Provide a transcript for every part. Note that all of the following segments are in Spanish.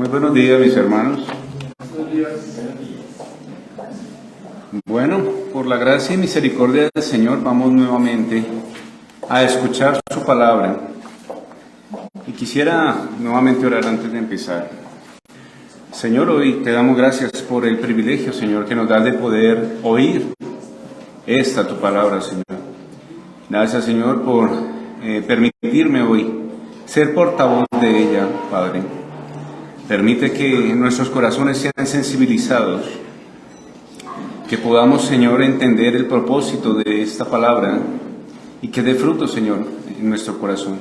Muy buenos días, mis hermanos. Bueno, por la gracia y misericordia del Señor, vamos nuevamente a escuchar su palabra. Y quisiera nuevamente orar antes de empezar. Señor, hoy te damos gracias por el privilegio, Señor, que nos das de poder oír tu palabra, Señor. Gracias, Señor, por permitirme hoy ser portavoz de ella, Padre. Permite que nuestros corazones sean sensibilizados, que podamos, Señor, entender el propósito de esta palabra y que dé fruto, Señor, en nuestro corazón.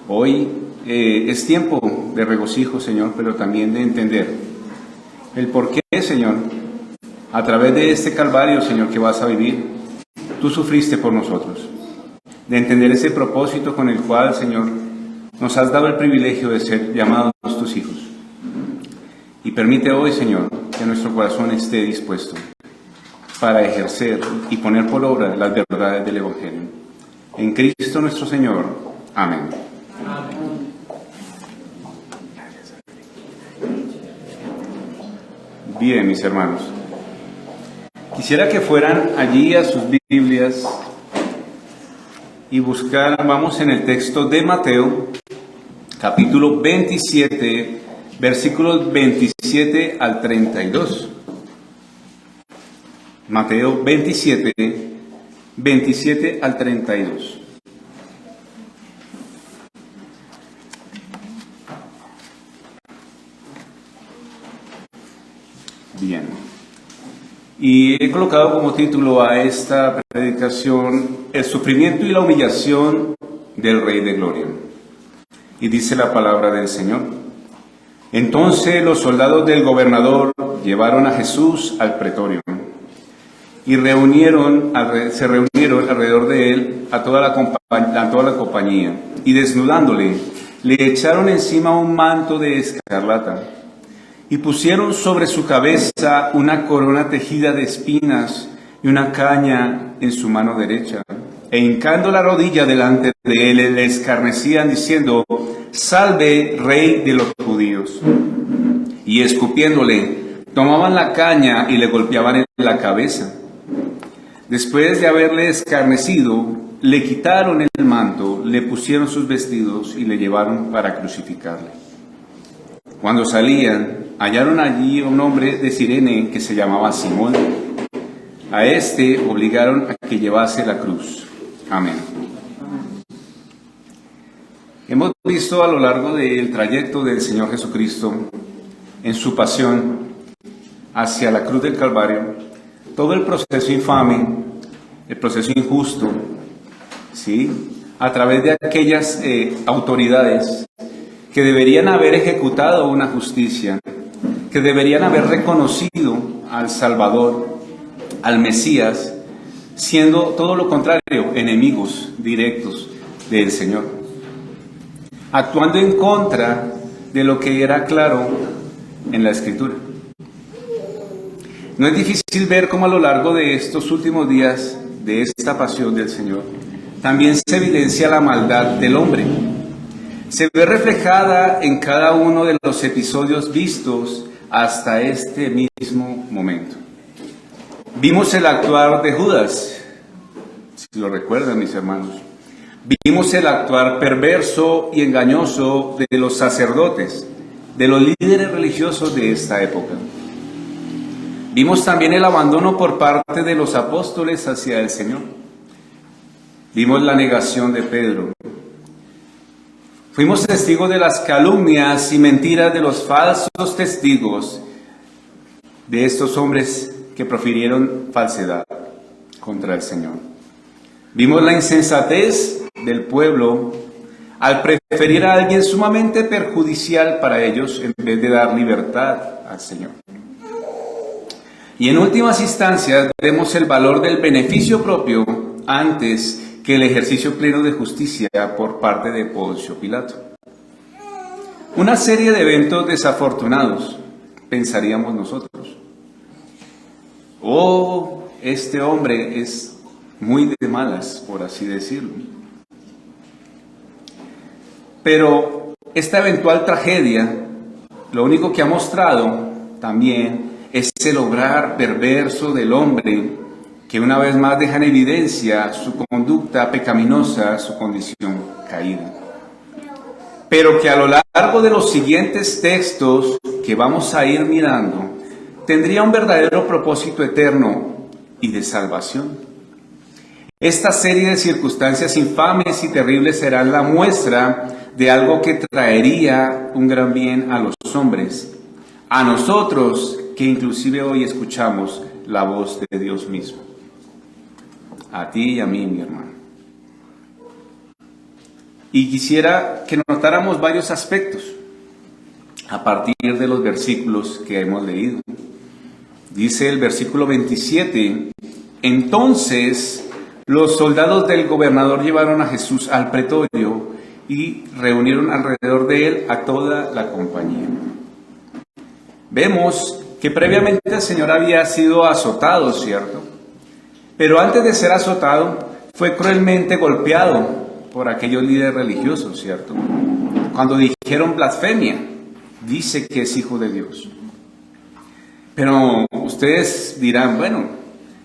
Hoy es tiempo de regocijo, Señor, pero también de entender el por qué, Señor, a través de este calvario, Señor, que vas a vivir, tú sufriste por nosotros. De entender ese propósito con el cual, Señor, nos has dado el privilegio de ser llamados tus hijos. Y permite hoy, Señor, que nuestro corazón esté dispuesto para ejercer y poner por obra las verdades del Evangelio. En Cristo nuestro Señor. Amén. Bien, mis hermanos. Quisiera que fueran allí a sus Biblias y buscaran, vamos en el texto de Mateo, capítulo 27, versículos 27 al 32. Mateo 27, 27 al 32. Bien. Y he colocado como título a esta predicación el sufrimiento y la humillación del Rey de Gloria. Y dice la palabra del Señor. Entonces los soldados del gobernador llevaron a Jesús al pretorio y se reunieron alrededor de él a toda la compañía, y desnudándole le echaron encima un manto de escarlata y pusieron sobre su cabeza una corona tejida de espinas y una caña en su mano derecha. E hincando la rodilla delante de él, le escarnecían diciendo: Salve, Rey de los judíos. Y escupiéndole, tomaban la caña y le golpeaban en la cabeza. Después de haberle escarnecido, le quitaron el manto, le pusieron sus vestidos y le llevaron para crucificarle. Cuando salían, hallaron allí a un hombre de Cirene que se llamaba Simón. A este obligaron a que llevase la cruz. Amén. Hemos visto a lo largo del trayecto del Señor Jesucristo en su pasión hacia la cruz del Calvario, todo el proceso infame, el proceso injusto, ¿sí?, a través de aquellas autoridades que deberían haber ejecutado una justicia, que deberían haber reconocido al Salvador, al Mesías, siendo todo lo contrario, enemigos directos del Señor, actuando en contra de lo que era claro en la Escritura. No es difícil ver cómo a lo largo de estos últimos días de esta pasión del Señor también se evidencia la maldad del hombre. Se ve reflejada en cada uno de los episodios vistos hasta este mismo momento. Vimos el actuar de Judas, si lo recuerdan, mis hermanos. Vimos el actuar perverso y engañoso de los sacerdotes, de los líderes religiosos de esta época. Vimos también el abandono por parte de los apóstoles hacia el Señor. Vimos la negación de Pedro. Fuimos testigos de las calumnias y mentiras de los falsos testigos, de estos hombres que profirieron falsedad contra el Señor. Vimos la insensatez del pueblo al preferir a alguien sumamente perjudicial para ellos en vez de dar libertad al Señor. Y en últimas instancias vemos el valor del beneficio propio antes que el ejercicio pleno de justicia por parte de Poncio Pilato. Una serie de eventos desafortunados, pensaríamos nosotros. Este hombre es muy de malas, por así decirlo. Pero esta eventual tragedia lo único que ha mostrado también es el obrar perverso del hombre, que una vez más deja en evidencia su conducta pecaminosa, su condición caída. Pero que a lo largo de los siguientes textos que vamos a ir mirando, tendría un verdadero propósito eterno y de salvación. Esta serie de circunstancias infames y terribles será la muestra de algo que traería un gran bien a los hombres, a nosotros que inclusive hoy escuchamos la voz de Dios mismo. A ti y a mí, mi hermano. Y quisiera que notáramos varios aspectos a partir de los versículos que hemos leído. Dice el versículo 27, entonces los soldados del gobernador llevaron a Jesús al pretorio y reunieron alrededor de él a toda la compañía. Vemos que previamente el Señor había sido azotado, ¿cierto? Pero antes de ser azotado, fue cruelmente golpeado por aquellos líderes religiosos, ¿cierto? Cuando dijeron blasfemia, dice que es hijo de Dios. Pero ustedes dirán, bueno,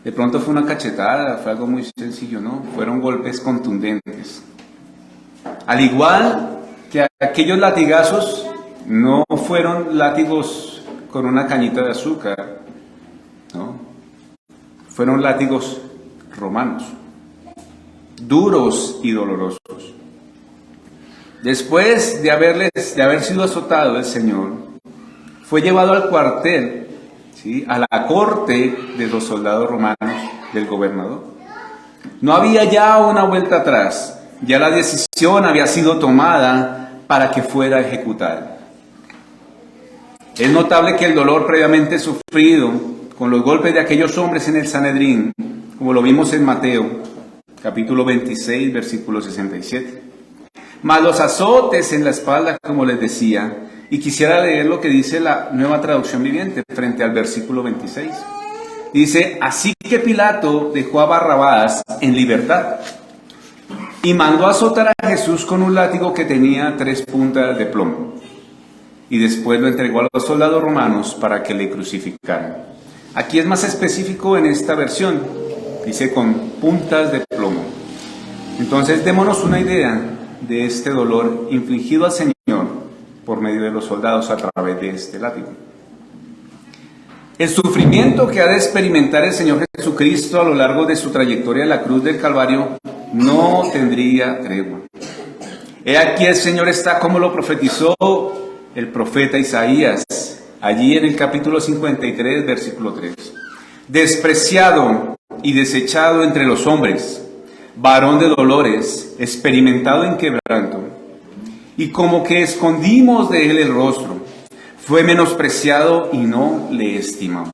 de pronto fue una cachetada, fue algo muy sencillo, ¿no? Fueron golpes contundentes. Al igual que aquellos latigazos, no fueron látigos con una cañita de azúcar, ¿no? Fueron látigos romanos, duros y dolorosos. Después de haber sido azotado el Señor, fue llevado al cuartel, ¿sí?, a la corte de los soldados romanos del gobernador. No había ya una vuelta atrás, ya la decisión había sido tomada para que fuera ejecutado. Es notable que el dolor previamente sufrido con los golpes de aquellos hombres en el Sanedrín, como lo vimos en Mateo, capítulo 26, versículo 67. Más los azotes en la espalda, como les decía, y quisiera leer lo que dice la Nueva Traducción Viviente frente al versículo 26. Dice, así que Pilato dejó a Barrabás en libertad y mandó azotar a Jesús con un látigo que tenía 3 puntas de plomo. Y después lo entregó a los soldados romanos para que le crucificaran. Aquí es más específico en esta versión, dice con puntas de plomo. Entonces démonos una idea de este dolor infligido al Señor por medio de los soldados a través de este látigo. El sufrimiento que ha de experimentar el Señor Jesucristo a lo largo de su trayectoria en la cruz del Calvario no tendría tregua. He aquí el Señor está como lo profetizó el profeta Isaías, allí en el capítulo 53, versículo 3. Despreciado y desechado entre los hombres, varón de dolores, experimentado en quebranto, y como que escondimos de él el rostro, fue menospreciado y no le estimamos.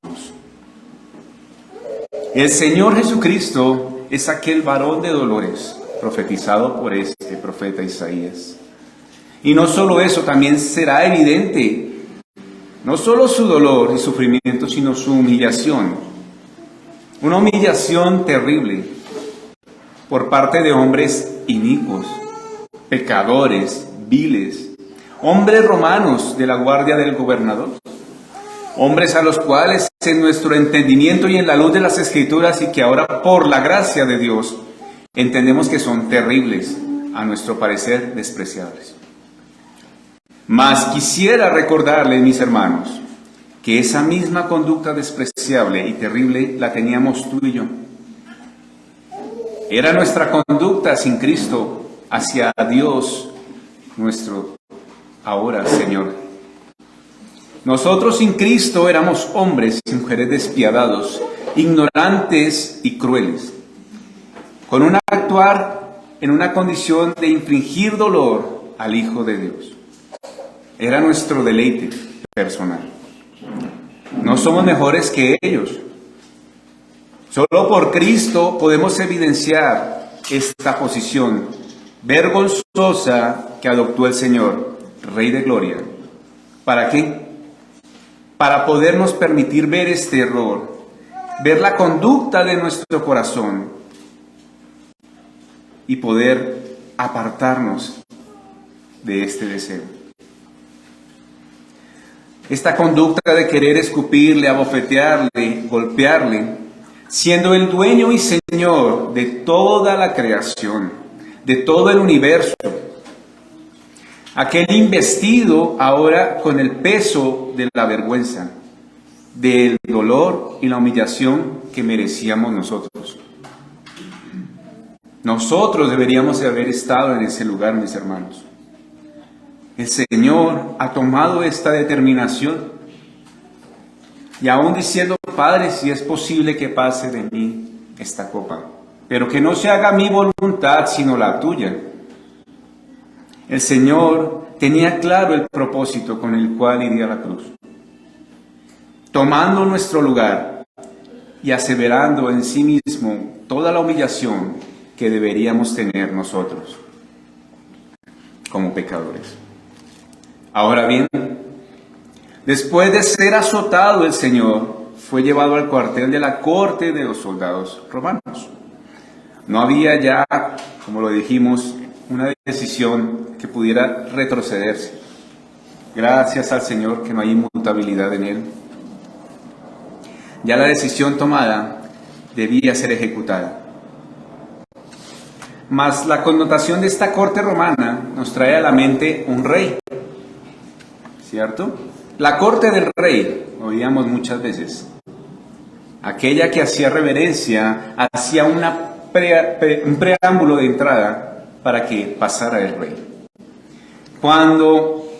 El Señor Jesucristo es aquel varón de dolores, profetizado por este profeta Isaías. Y no solo eso, también será evidente, no solo su dolor y sufrimiento, sino su humillación. Una humillación terrible por parte de hombres inicuos, pecadores, viles, hombres romanos de la guardia del gobernador, hombres a los cuales en nuestro entendimiento y en la luz de las Escrituras y que ahora por la gracia de Dios entendemos que son terribles, a nuestro parecer despreciables. Mas quisiera recordarles, mis hermanos, que esa misma conducta despreciable y terrible la teníamos tú y yo. Era nuestra conducta sin Cristo hacia Dios, nuestro ahora Señor. Nosotros sin Cristo éramos hombres y mujeres despiadados, ignorantes y crueles, con un actuar en una condición de infligir dolor al Hijo de Dios. Era nuestro deleite personal. No somos mejores que ellos. Solo por Cristo podemos evidenciar esta posición vergonzosa que adoptó el Señor, Rey de Gloria. ¿Para qué? Para podernos permitir ver este error, ver la conducta de nuestro corazón y poder apartarnos de este deseo. Esta conducta de querer escupirle, abofetearle, golpearle, siendo el dueño y señor de toda la creación, de todo el universo. Aquel investido ahora con el peso de la vergüenza, del dolor y la humillación que merecíamos nosotros. Nosotros deberíamos haber estado en ese lugar, mis hermanos. El Señor ha tomado esta determinación y aún diciendo: Padre, si es posible que pase de mí esta copa, pero que no se haga mi voluntad sino la tuya. El Señor tenía claro el propósito con el cual iría a la cruz, tomando nuestro lugar y aseverando en sí mismo toda la humillación que deberíamos tener nosotros como pecadores. Ahora bien, después de ser azotado, el Señor fue llevado al cuartel de la corte de los soldados romanos. No había ya, como lo dijimos, una decisión que pudiera retrocederse. Gracias al Señor que no hay inmutabilidad en Él. Ya la decisión tomada debía ser ejecutada. Mas la connotación de esta corte romana nos trae a la mente un rey, ¿cierto? La corte del rey, oíamos muchas veces, aquella que hacía reverencia, hacía un preámbulo de entrada para que pasara el rey. Cuando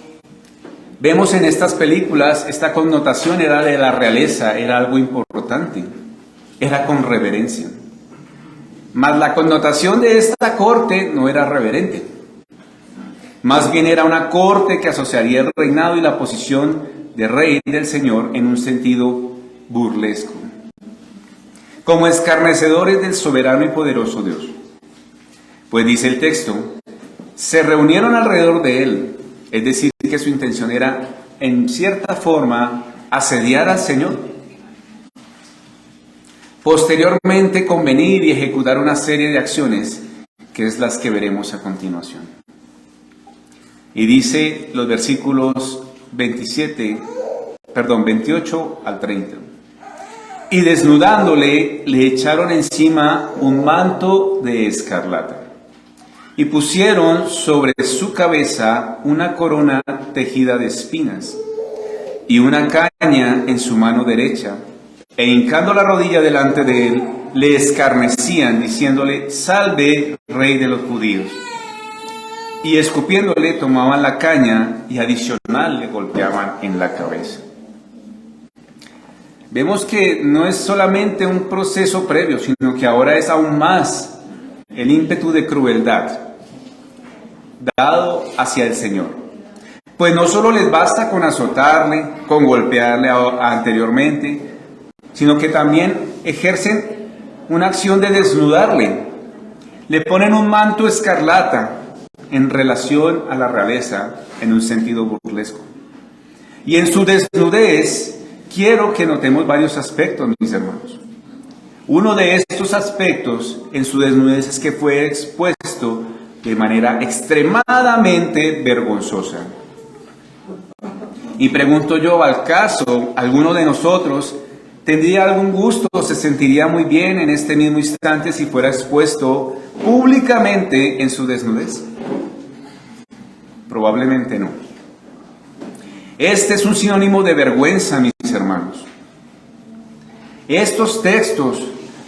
vemos en estas películas, esta connotación era de la realeza, era algo importante, era con reverencia. Mas la connotación de esta corte no era reverente. Más bien era una corte que asociaría el reinado y la posición de rey del Señor en un sentido burlesco, como escarnecedores del soberano y poderoso Dios. Pues dice el texto, se reunieron alrededor de él, es decir, que su intención era, en cierta forma, asediar al Señor. Posteriormente, convenir y ejecutar una serie de acciones, que es las que veremos a continuación. Y dice los versículos 28 al 30. Y desnudándole, le echaron encima un manto de escarlata. Y pusieron sobre su cabeza una corona tejida de espinas y una caña en su mano derecha. E hincando la rodilla delante de él, le escarnecían, diciéndole: Salve, Rey de los judíos. Y escupiéndole, tomaban la caña y adicional le golpeaban en la cabeza. Vemos que no es solamente un proceso previo, sino que ahora es aún más el ímpetu de crueldad dado hacia el Señor. Pues no solo les basta con azotarle, con golpearle anteriormente, sino que también ejercen una acción de desnudarle. Le ponen un manto escarlata en relación a la realeza en un sentido burlesco. Y en su desnudez quiero que notemos varios aspectos, mis hermanos. Uno de estos aspectos en su desnudez es que fue expuesto de manera extremadamente vergonzosa. Y pregunto yo, ¿al caso alguno de nosotros tendría algún gusto o se sentiría muy bien en este mismo instante si fuera expuesto públicamente en su desnudez? Probablemente no. Este es un sinónimo de vergüenza, mis hermanos. Estos textos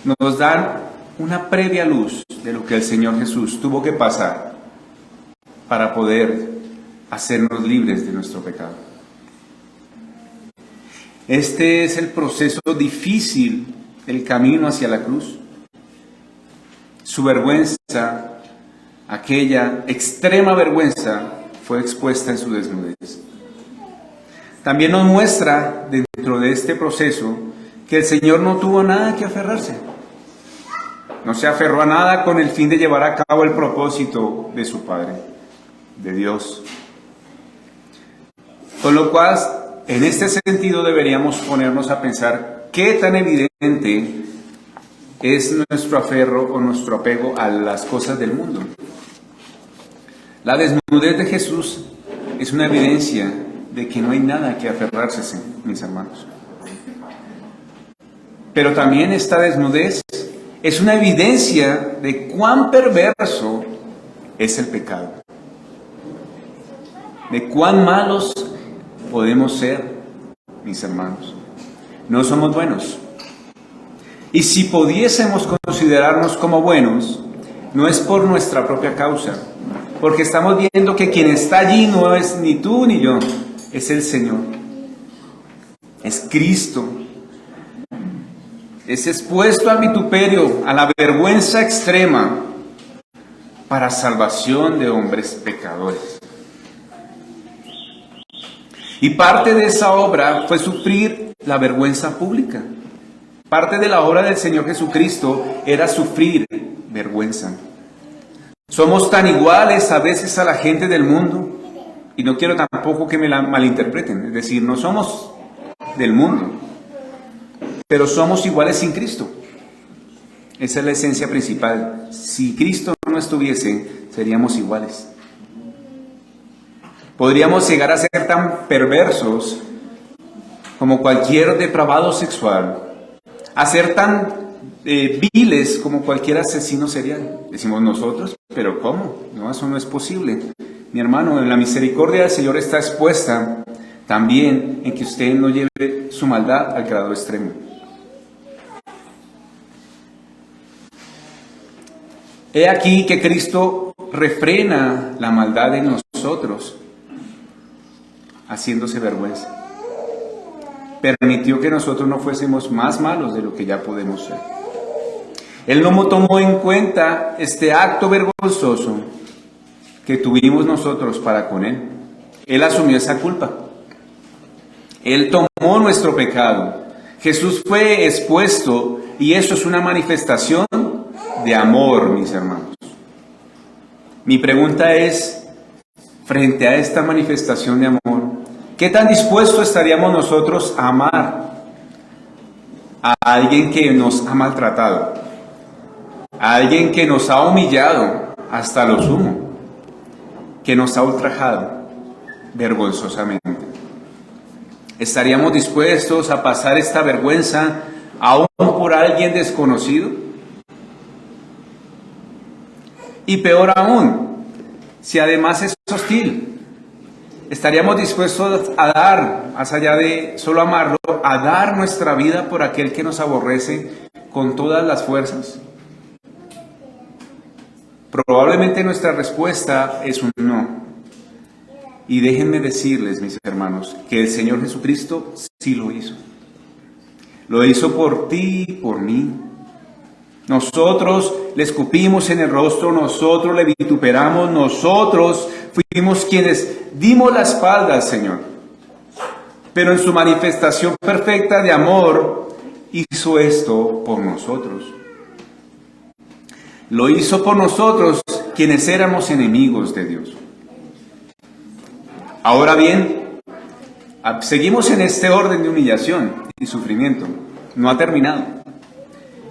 nos dan una previa luz de lo que el Señor Jesús tuvo que pasar para poder hacernos libres de nuestro pecado. Este es el proceso difícil, el camino hacia la cruz. Su vergüenza, aquella extrema vergüenza, fue expuesta en su desnudez. También nos muestra dentro de este proceso que el Señor no tuvo nada que aferrarse. No se aferró a nada con el fin de llevar a cabo el propósito de su Padre, de Dios. Con lo cual, en este sentido deberíamos ponernos a pensar qué tan evidente es nuestro aferro o nuestro apego a las cosas del mundo. La desnudez de Jesús es una evidencia de que no hay nada que aferrarse, mis hermanos. Pero también esta desnudez es una evidencia de cuán perverso es el pecado, de cuán malos podemos ser, mis hermanos. No somos buenos. Y si pudiésemos considerarnos como buenos, no es por nuestra propia causa, porque estamos viendo que quien está allí no es ni tú ni yo, es el Señor, es Cristo. Es expuesto al vituperio, a la vergüenza extrema, para salvación de hombres pecadores. Y parte de esa obra fue sufrir la vergüenza pública. Parte de la obra del Señor Jesucristo era sufrir vergüenza. Somos tan iguales a veces a la gente del mundo, y no quiero tampoco que me la malinterpreten, es decir, no somos del mundo, pero somos iguales sin Cristo. Esa es la esencia principal. Si Cristo no estuviese, seríamos iguales. Podríamos llegar a ser tan perversos como cualquier depravado sexual, a ser tan viles como cualquier asesino serial. Decimos nosotros, pero ¿cómo? No, eso no es posible. Mi hermano, la misericordia del Señor está expuesta también en que usted no lleve su maldad al grado extremo. He aquí que Cristo refrena la maldad en nosotros, haciéndose vergüenza. Permitió que nosotros no fuésemos más malos de lo que ya podemos ser. Él no tomó en cuenta este acto vergonzoso que tuvimos nosotros para con Él. Él asumió esa culpa. Él tomó nuestro pecado. Jesús fue expuesto y eso es una manifestación de amor, mis hermanos. Mi pregunta es, frente a esta manifestación de amor, ¿qué tan dispuestos estaríamos nosotros a amar a alguien que nos ha maltratado? A alguien que nos ha humillado hasta lo sumo, que nos ha ultrajado vergonzosamente. ¿Estaríamos dispuestos a pasar esta vergüenza aún por alguien desconocido? Y peor aún, si además es hostil, ¿estaríamos dispuestos a dar, más allá de solo amarlo, a dar nuestra vida por aquel que nos aborrece con todas las fuerzas? Probablemente nuestra respuesta es un no. Y déjenme decirles, mis hermanos, que el Señor Jesucristo sí lo hizo. Lo hizo por ti y por mí. Nosotros le escupimos en el rostro, nosotros le vituperamos, nosotros fuimos quienes dimos la espalda al Señor. Pero en su manifestación perfecta de amor, hizo esto por nosotros. Lo hizo por nosotros, quienes éramos enemigos de Dios. Ahora bien, seguimos en este orden de humillación y sufrimiento. No ha terminado.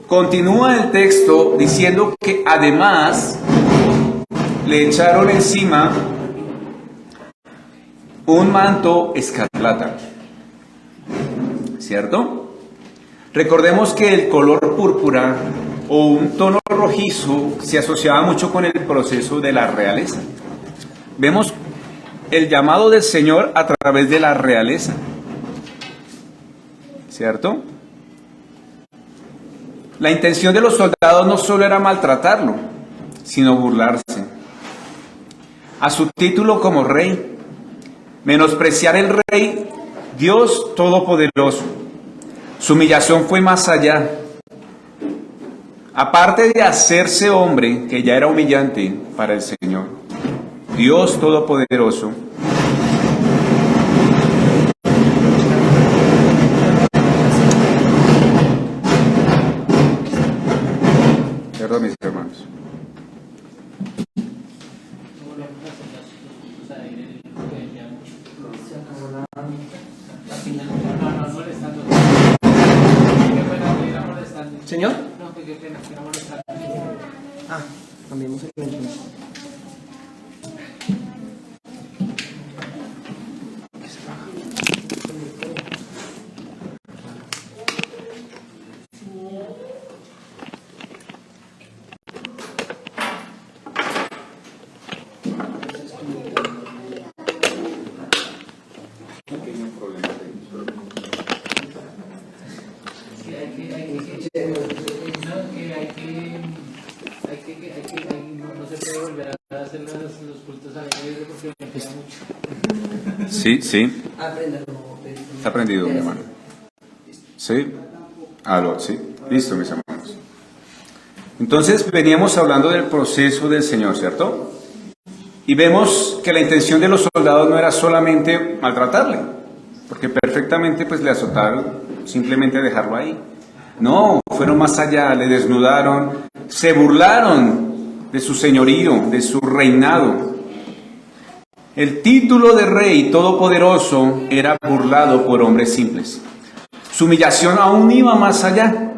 Continúa el texto diciendo que además le echaron encima un manto escarlata. ¿Cierto? Recordemos que el color púrpura o un tono rojizo se asociaba mucho con el proceso de la realeza. Vemos el llamado del Señor a través de la realeza. ¿Cierto? La intención de los soldados no solo era maltratarlo, sino burlarse. A su título como rey, menospreciar el rey, Dios Todopoderoso. Su humillación fue más allá. Aparte de hacerse hombre, que ya era humillante para el Señor, Dios Todopoderoso, perdón, mis hermanos. ¿Señor? No, que qué pena, que no molestar. Ah, cambiemos el entonces. Que se va. Sí, sí. Apréndalo. Está prendido, mi hermano. Sí. Sí. Listo, mis hermanos. Entonces veníamos hablando del proceso del Señor, ¿cierto? Y vemos que la intención de los soldados no era solamente maltratarle, porque perfectamente pues le azotaron, simplemente dejarlo ahí. No, fueron más allá, le desnudaron, se burlaron de su señorío, de su reinado. El título de rey todopoderoso era burlado por hombres simples. Su humillación aún iba más allá.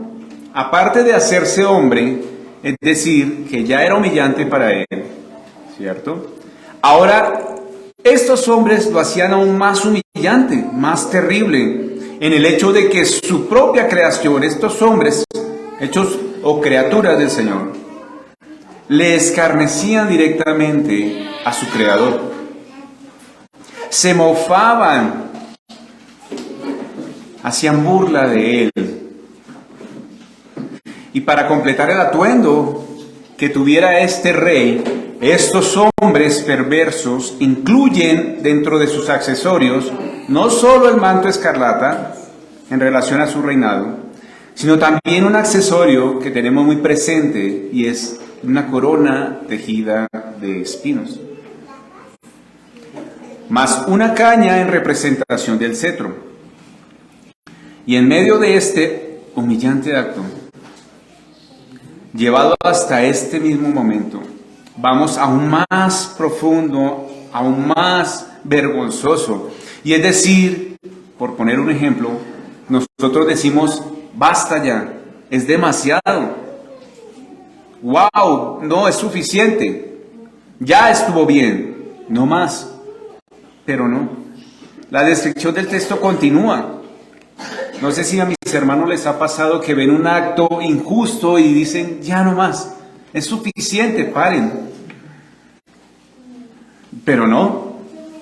Aparte de hacerse hombre, es decir, que ya era humillante para él, ¿cierto? Ahora, estos hombres lo hacían aún más humillante, más terrible, en el hecho de que su propia creación, estos hombres, hechos o criaturas del Señor, le escarnecían directamente a su Creador. Se mofaban, hacían burla de él. Y para completar el atuendo que tuviera este rey, estos hombres perversos incluyen dentro de sus accesorios no solo el manto escarlata en relación a su reinado, sino también un accesorio que tenemos muy presente y es una corona tejida de espinos, más una caña en representación del cetro. Y en medio de este humillante acto, llevado hasta este mismo momento, vamos aún más profundo, aún más vergonzoso. Y es decir, por poner un ejemplo, nosotros decimos, basta ya, es demasiado. ¡Wow! No es suficiente. Ya estuvo bien, no más. Pero no. La descripción del texto continúa. No sé si a mis hermanos les ha pasado que ven un acto injusto y dicen, ya no más, es suficiente, paren. Pero no,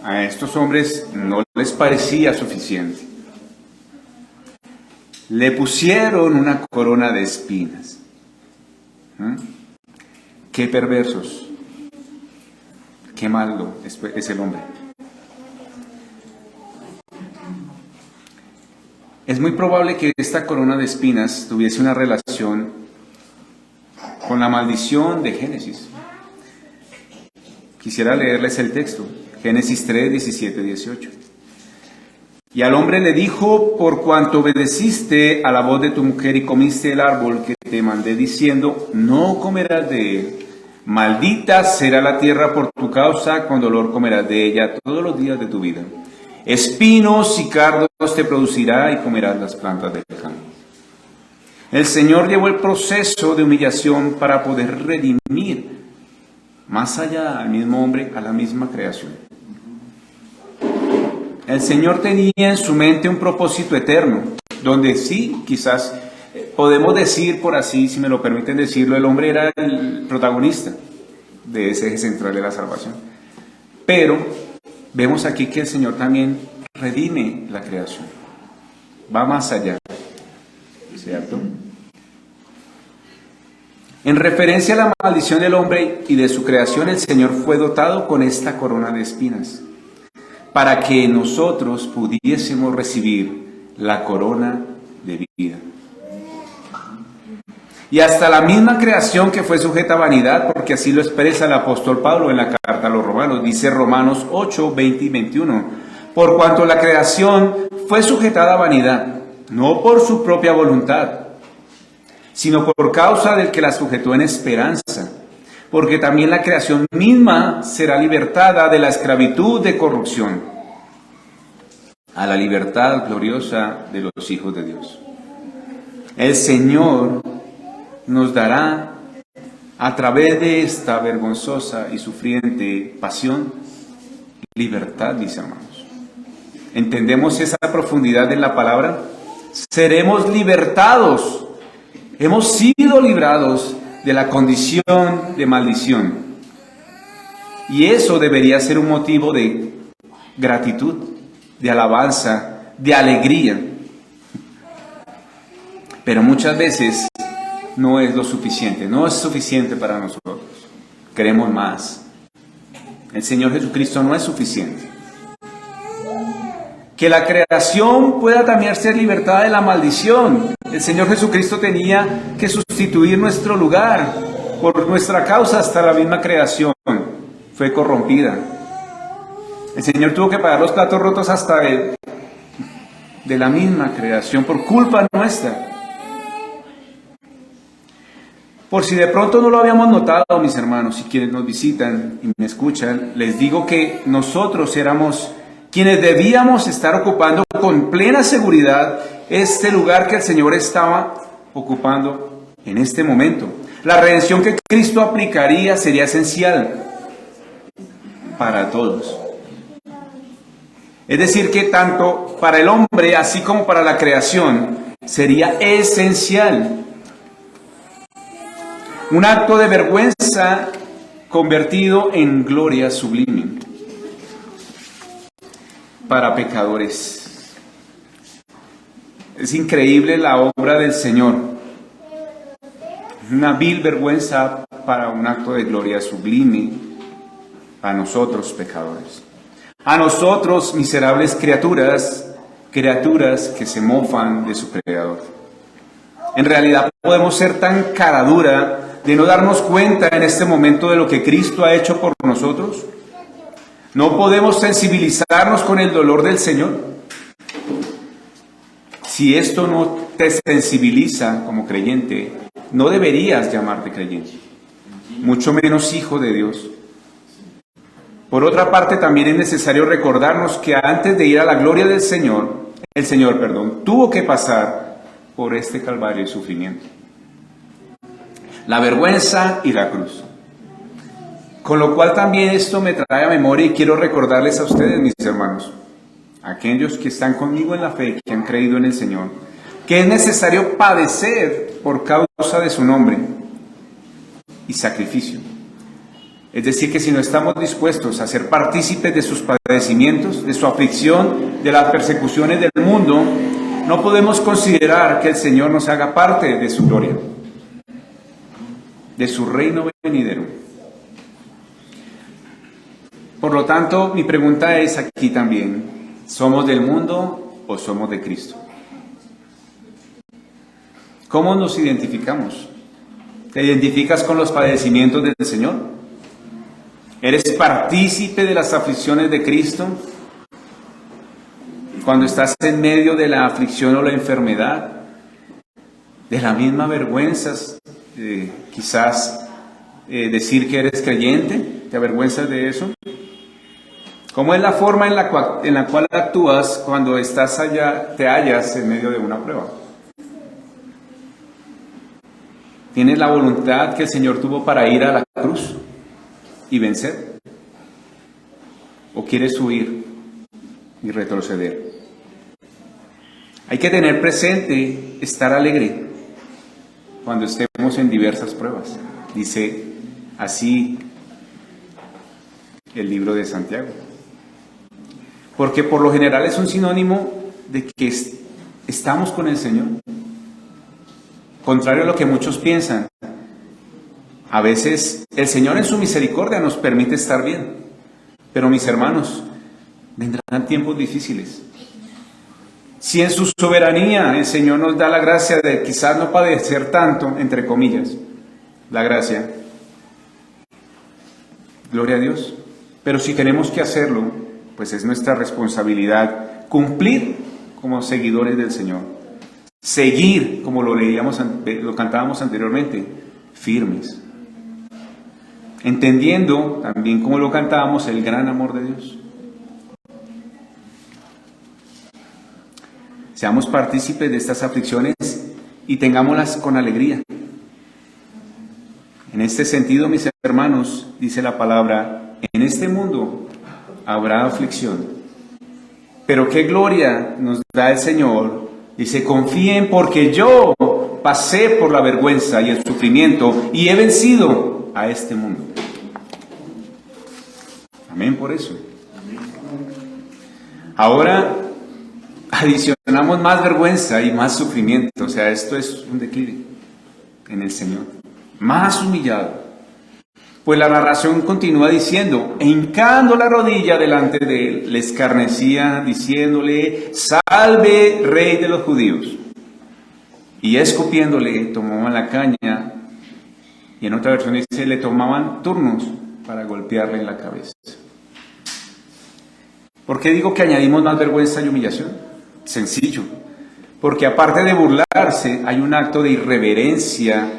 a estos hombres no les parecía suficiente. Le pusieron una corona de espinas. Qué perversos, qué malo es el hombre. Es muy probable que esta corona de espinas tuviese una relación con la maldición de Génesis. Quisiera leerles el texto, Génesis 3, 17, 18. Y al hombre le dijo, por cuanto obedeciste a la voz de tu mujer y comiste el árbol que te mandé diciendo, no comerás de él, maldita será la tierra por tu causa, con dolor comerás de ella todos los días de tu vida. Espinos y cardos te producirá y comerás las plantas del campo. El Señor llevó el proceso de humillación para poder redimir más allá al mismo hombre, a la misma creación. El Señor tenía en su mente un propósito eterno, donde sí, quizás podemos decir por así, si me lo permiten decirlo, el hombre era el protagonista de ese eje central de la salvación. Pero vemos aquí que el Señor también redime la creación. Va más allá, ¿cierto? En referencia a la maldición del hombre y de su creación, el Señor fue dotado con esta corona de espinas, para que nosotros pudiésemos recibir la corona de vida. Y hasta la misma creación que fue sujeta a vanidad, porque así lo expresa el apóstol Pablo en la carta a los Romanos, dice Romanos 8, 20 y 21, por cuanto la creación fue sujetada a vanidad, no por su propia voluntad, sino por causa del que la sujetó en esperanza, porque también la creación misma será libertada de la esclavitud de corrupción a la libertad gloriosa de los hijos de Dios. El Señor nos dará a través de esta vergonzosa y sufriente pasión libertad, mis hermanos. ¿Entendemos esa profundidad de la palabra? Seremos libertados. Hemos sido librados de la condición de maldición. Y eso debería ser un motivo de gratitud, de alabanza, de alegría. Pero muchas veces no es lo suficiente, no es suficiente para nosotros. Queremos más. el Señor Jesucristo no es suficiente. Que la creación pueda también ser libertada de la maldición. El Señor Jesucristo tenía que sustituir nuestro lugar. Por nuestra causa hasta la misma creación fue corrompida. El Señor tuvo que pagar los platos rotos hasta de la misma creación por culpa nuestra. Por si de pronto no lo habíamos notado, mis hermanos, y quienes nos visitan y me escuchan, les digo que nosotros éramos quienes debíamos estar ocupando con plena seguridad este lugar que el Señor estaba ocupando en este momento. La redención que Cristo aplicaría sería esencial para todos. Es decir, que tanto para el hombre, así como para la creación, sería esencial. Un acto de vergüenza convertido en gloria sublime para pecadores. Es increíble la obra del Señor. Una vil vergüenza para un acto de gloria sublime a nosotros pecadores. A nosotros miserables criaturas que se mofan de su Creador. En realidad podemos ser tan cara dura de no darnos cuenta en este momento de lo que Cristo ha hecho por nosotros. ¿No podemos sensibilizarnos con el dolor del Señor? Si esto no te sensibiliza como creyente, no deberías llamarte creyente, mucho menos hijo de Dios. Por otra parte, también es necesario recordarnos que antes de ir a la gloria del Señor, el Señor tuvo que pasar por este calvario y sufrimiento. La vergüenza y la cruz. Con lo cual también esto me trae a memoria y quiero recordarles a ustedes, mis hermanos, aquellos que están conmigo en la fe, que han creído en el Señor, que es necesario padecer por causa de su nombre y sacrificio. Es decir, que si no estamos dispuestos a ser partícipes de sus padecimientos, de su aflicción, de las persecuciones del mundo, no podemos considerar que el Señor nos haga parte de su gloria, de su reino venidero. Por lo tanto, mi pregunta es aquí también: ¿somos del mundo o somos de Cristo? ¿Cómo nos identificamos? ¿Te identificas con los padecimientos del Señor? ¿Eres partícipe de las aflicciones de Cristo? Cuando estás en medio de la aflicción o la enfermedad, de la misma vergüenza, quizás decir que eres creyente, ¿te avergüenzas de eso? ¿Cómo es la forma en la cual actúas cuando estás allá, te hallas en medio de una prueba? ¿Tienes la voluntad que el Señor tuvo para ir a la cruz y vencer? ¿O quieres huir y retroceder? Hay que tener presente estar alegre cuando estemos en diversas pruebas. Dice así el libro de Santiago. Porque por lo general es un sinónimo de que estamos con el Señor. Contrario a lo que muchos piensan, a veces el Señor en su misericordia nos permite estar bien. Pero mis hermanos, vendrán tiempos difíciles. Si en su soberanía el Señor nos da la gracia de quizás no padecer tanto, entre comillas, la gracia, gloria a Dios. Pero si tenemos que hacerlo, pues es nuestra responsabilidad cumplir como seguidores del Señor. Seguir, como lo cantábamos anteriormente, firmes. Entendiendo también, como lo cantábamos, el gran amor de Dios. Seamos partícipes de estas aflicciones y tengámoslas con alegría. En este sentido, mis hermanos, dice la palabra, en este mundo habrá aflicción. Pero qué gloria nos da el Señor. Dice, confíen porque yo pasé por la vergüenza y el sufrimiento y he vencido a este mundo. Amén por eso. Ahora adicionamos más vergüenza y más sufrimiento. O sea, esto es un declive en el Señor. Más humillado. Pues la narración continúa diciendo, e hincando la rodilla delante de él, le escarnecía diciéndole, salve, rey de los judíos. Y escupiéndole, tomaban la caña, y en otra versión dice, le tomaban turnos para golpearle en la cabeza. ¿Por qué digo que añadimos más vergüenza y humillación? Sencillo, porque aparte de burlarse, hay un acto de irreverencia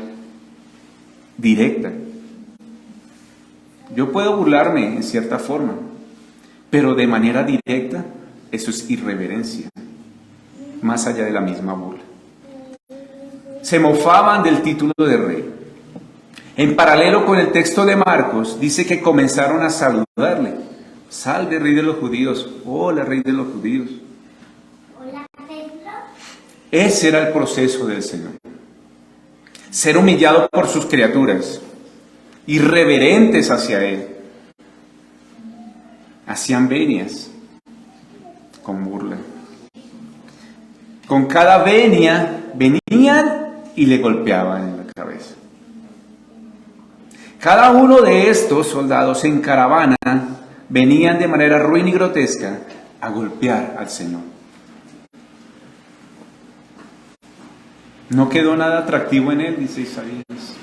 directa. Yo puedo burlarme en cierta forma, pero de manera directa, eso es irreverencia, más allá de la misma burla. Se mofaban del título de rey. En paralelo con el texto de Marcos, dice que comenzaron a saludarle. Salve, rey de los judíos. Hola, rey de los judíos. Hola, Pedro. Ese era el proceso del Señor. Ser humillado por sus criaturas, irreverentes hacia Él. Hacían venias con burla. Con cada venia venían y le golpeaban en la cabeza. Cada uno de estos soldados en caravana venían de manera ruin y grotesca a golpear al Señor. No quedó nada atractivo en él, dice Isaías.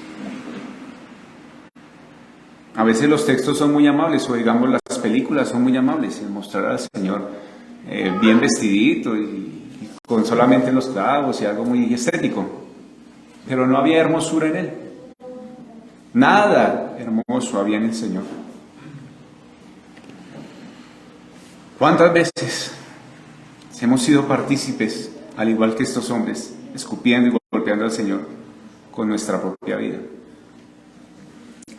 A veces los textos son muy amables, o digamos las películas son muy amables en mostrar al Señor bien vestidito y con solamente los clavos y algo muy estético. Pero no había hermosura en él. Nada hermoso había en el Señor. ¿Cuántas veces hemos sido partícipes, al igual que estos hombres, escupiendo y golpeando al Señor con nuestra propia vida?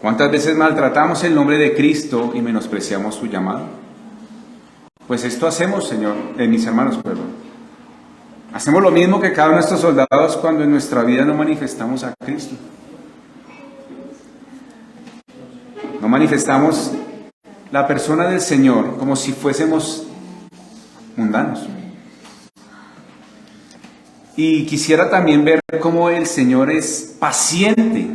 ¿Cuántas veces maltratamos el nombre de Cristo y menospreciamos su llamado? Pues esto hacemos, Señor, mis hermanos, perdón. Hacemos lo mismo que cada uno de nuestros soldados cuando en nuestra vida no manifestamos a Cristo. No manifestamos la persona del Señor como si fuésemos mundanos. Y quisiera también ver cómo el Señor es paciente.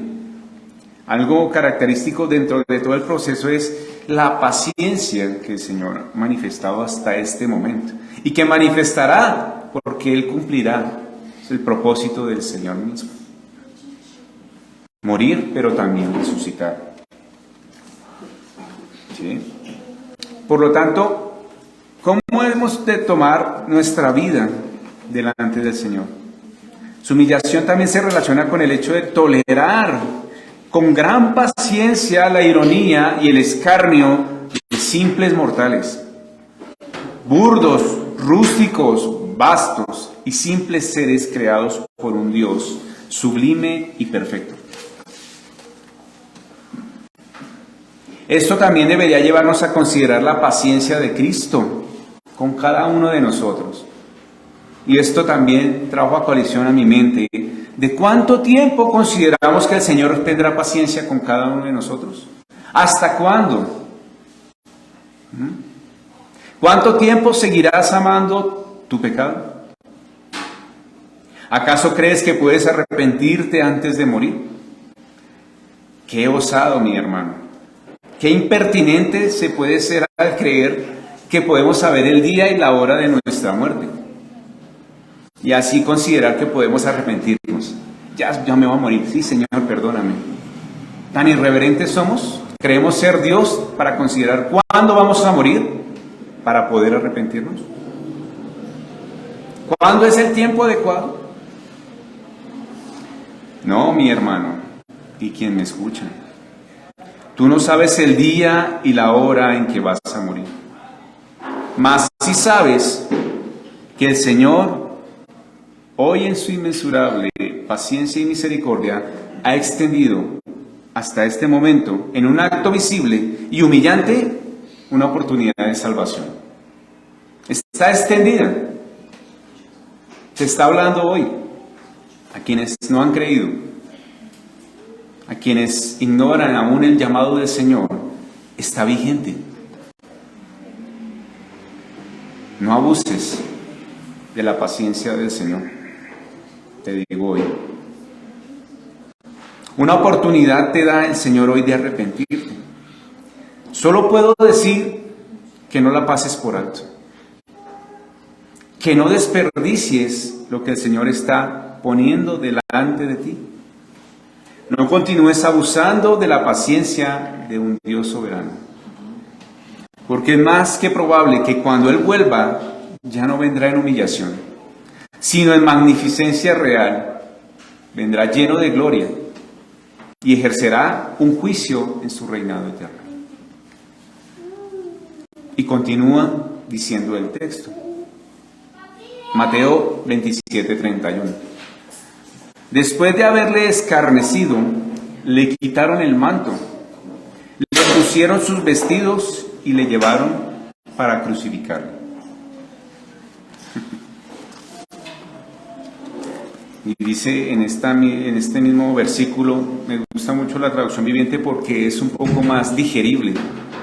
Algo característico dentro de todo el proceso es la paciencia que el Señor ha manifestado hasta este momento y que manifestará porque Él cumplirá el propósito del Señor mismo. Morir, pero también resucitar. ¿Sí? Por lo tanto, ¿cómo hemos de tomar nuestra vida delante del Señor? Su humillación también se relaciona con el hecho de tolerar con gran paciencia la ironía y el escarnio de simples mortales, burdos, rústicos, vastos y simples seres creados por un Dios sublime y perfecto. Esto también debería llevarnos a considerar la paciencia de Cristo con cada uno de nosotros. Y esto también trajo a colisión a mi mente. ¿De cuánto tiempo consideramos que el Señor tendrá paciencia con cada uno de nosotros? ¿Hasta cuándo? ¿Cuánto tiempo seguirás amando tu pecado? ¿Acaso crees que puedes arrepentirte antes de morir? Qué osado, mi hermano. Qué impertinente se puede ser al creer que podemos saber el día y la hora de nuestra muerte. Y así considerar que podemos arrepentirnos. Ya me voy a morir. Sí, Señor, perdóname. ¿Tan irreverentes somos? ¿Creemos ser Dios para considerar cuándo vamos a morir para poder arrepentirnos? ¿Cuándo es el tiempo adecuado? No, mi hermano, y quien me escucha. Tú no sabes el día y la hora en que vas a morir. Mas sí sabes que el Señor, hoy en su inmensurable paciencia y misericordia, ha extendido hasta este momento, en un acto visible y humillante, una oportunidad de salvación. Está extendida. Se está hablando hoy a quienes no han creído, a quienes ignoran aún el llamado del Señor. Está vigente. No abuses de la paciencia del Señor. Te digo hoy. Una oportunidad te da el Señor hoy de arrepentirte. Solo puedo decir que no la pases por alto. Que no desperdicies lo que el Señor está poniendo delante de ti. No continúes abusando de la paciencia de un Dios soberano. Porque es más que probable que cuando Él vuelva, ya no vendrá en humillación, sino en magnificencia real. Vendrá lleno de gloria y ejercerá un juicio en su reinado eterno. Y continúa diciendo el texto. Mateo 27:31. Después de haberle escarnecido, le quitaron el manto, le pusieron sus vestidos y le llevaron para crucificarlo. Y dice en este mismo versículo, me gusta mucho la traducción viviente porque es un poco más digerible,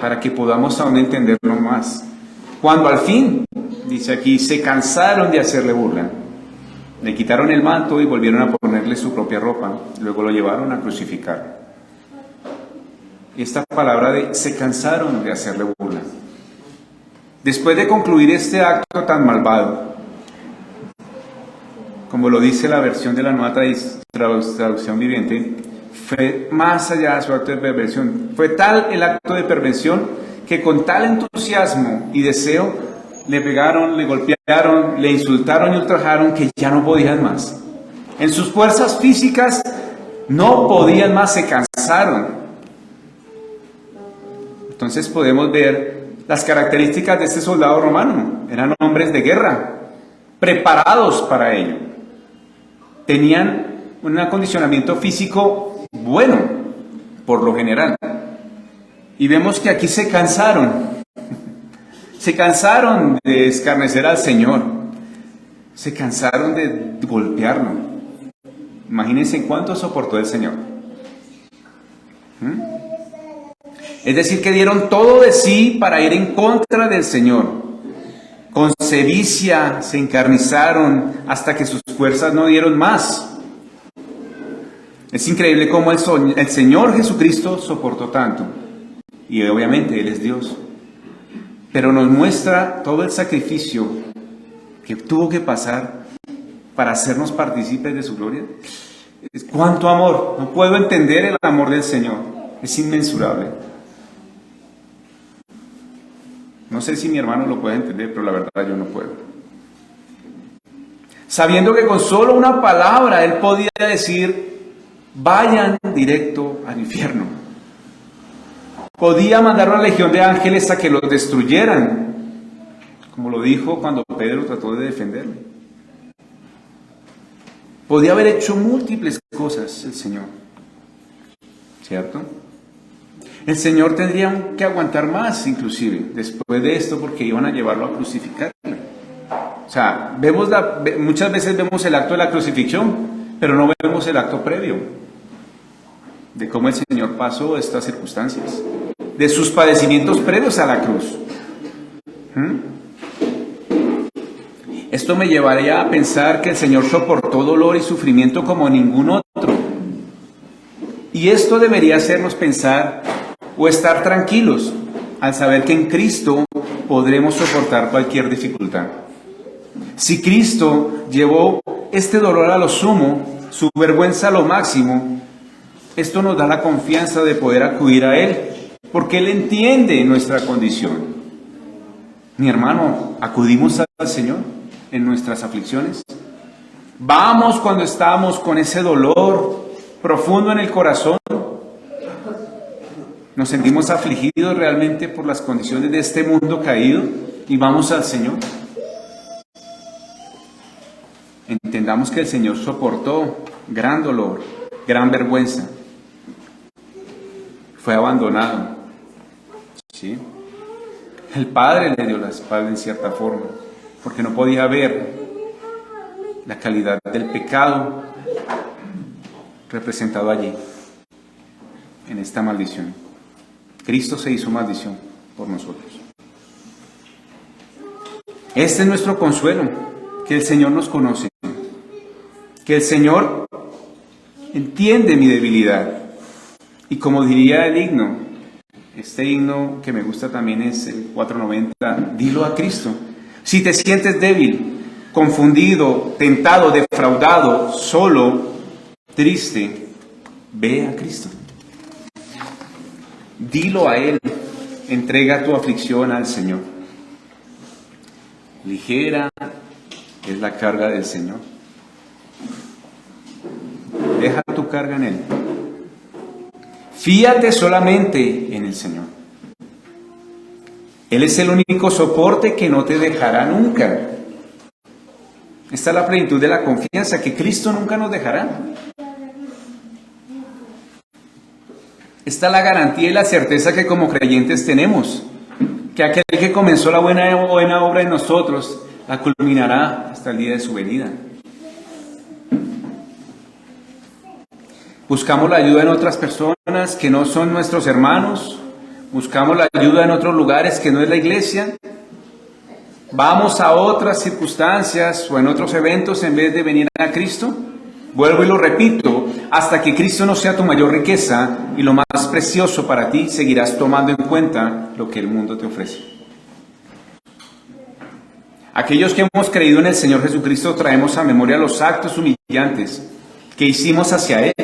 para que podamos aún entenderlo más. Cuando al fin, dice aquí, se cansaron de hacerle burla, le quitaron el manto y volvieron a ponerle su propia ropa, luego lo llevaron a crucificar. Esta palabra de se cansaron de hacerle burla. Después de concluir este acto tan malvado, como lo dice la versión de la nueva traducción viviente, fue más allá de su acto de perversión. Fue tal el acto de perversión que con tal entusiasmo y deseo le pegaron, le golpearon, le insultaron y ultrajaron que ya no podían más. En sus fuerzas físicas no podían más, se cansaron. Entonces podemos ver las características de este soldado romano. Eran hombres de guerra, preparados para ello. Tenían un acondicionamiento físico bueno, por lo general. Y vemos que aquí se cansaron. Se cansaron de escarnecer al Señor. Se cansaron de golpearlo. Imagínense cuánto soportó el Señor. Es decir, que dieron todo de sí para ir en contra del Señor. Con sevicia se encarnizaron hasta que sus fuerzas no dieron más. Es increíble cómo el Señor Jesucristo soportó tanto. Y obviamente Él es Dios. Pero nos muestra todo el sacrificio que tuvo que pasar para hacernos partícipes de su gloria. ¡Cuánto amor! No puedo entender el amor del Señor. Es inmensurable. No sé si mi hermano lo puede entender, pero la verdad yo no puedo. Sabiendo que con solo una palabra Él podía decir, vayan directo al infierno. Podía mandar una legión de ángeles a que los destruyeran, como lo dijo cuando Pedro trató de defenderle. Podía haber hecho múltiples cosas el Señor, ¿cierto? El Señor tendría que aguantar más, inclusive, después de esto, porque iban a llevarlo a crucificarlo. O sea, muchas veces vemos el acto de la crucifixión, pero no vemos el acto previo, de cómo el Señor pasó estas circunstancias, de sus padecimientos previos a la cruz. Esto me llevaría a pensar que el Señor soportó dolor y sufrimiento como ningún otro. Y esto debería hacernos pensar o estar tranquilos al saber que en Cristo podremos soportar cualquier dificultad. Si Cristo llevó este dolor a lo sumo, su vergüenza a lo máximo, esto nos da la confianza de poder acudir a Él, porque Él entiende nuestra condición. Mi hermano, ¿acudimos al Señor en nuestras aflicciones? Vamos cuando estamos con ese dolor profundo en el corazón. Nos sentimos afligidos realmente por las condiciones de este mundo caído y vamos al Señor. Entendamos que el Señor soportó gran dolor, gran vergüenza. Fue abandonado. ¿Sí? El Padre le dio la espalda en cierta forma, porque no podía ver la calidad del pecado representado allí, en esta maldición. Cristo se hizo maldición por nosotros. Este es nuestro consuelo, que el Señor nos conoce, que el Señor entiende mi debilidad. Y como diría el himno, este himno que me gusta también es el 490, dilo a Cristo. Si te sientes débil, confundido, tentado, defraudado, solo, triste, ve a Cristo. Dilo a Él, entrega tu aflicción al Señor. Ligera es la carga del Señor. Deja tu carga en Él. Fíate solamente en el Señor. Él es el único soporte que no te dejará nunca. Esta es la plenitud de la confianza, que Cristo nunca nos dejará. Esta es la garantía y la certeza que como creyentes tenemos, que aquel que comenzó la buena obra en nosotros, la culminará hasta el día de su venida. Buscamos la ayuda en otras personas que no son nuestros hermanos, buscamos la ayuda en otros lugares que no es la iglesia, vamos a otras circunstancias o en otros eventos en vez de venir a Cristo. Vuelvo y lo repito, hasta que Cristo no sea tu mayor riqueza y lo más precioso para ti, seguirás tomando en cuenta lo que el mundo te ofrece. Aquellos que hemos creído en el Señor Jesucristo traemos a memoria los actos humillantes que hicimos hacia Él.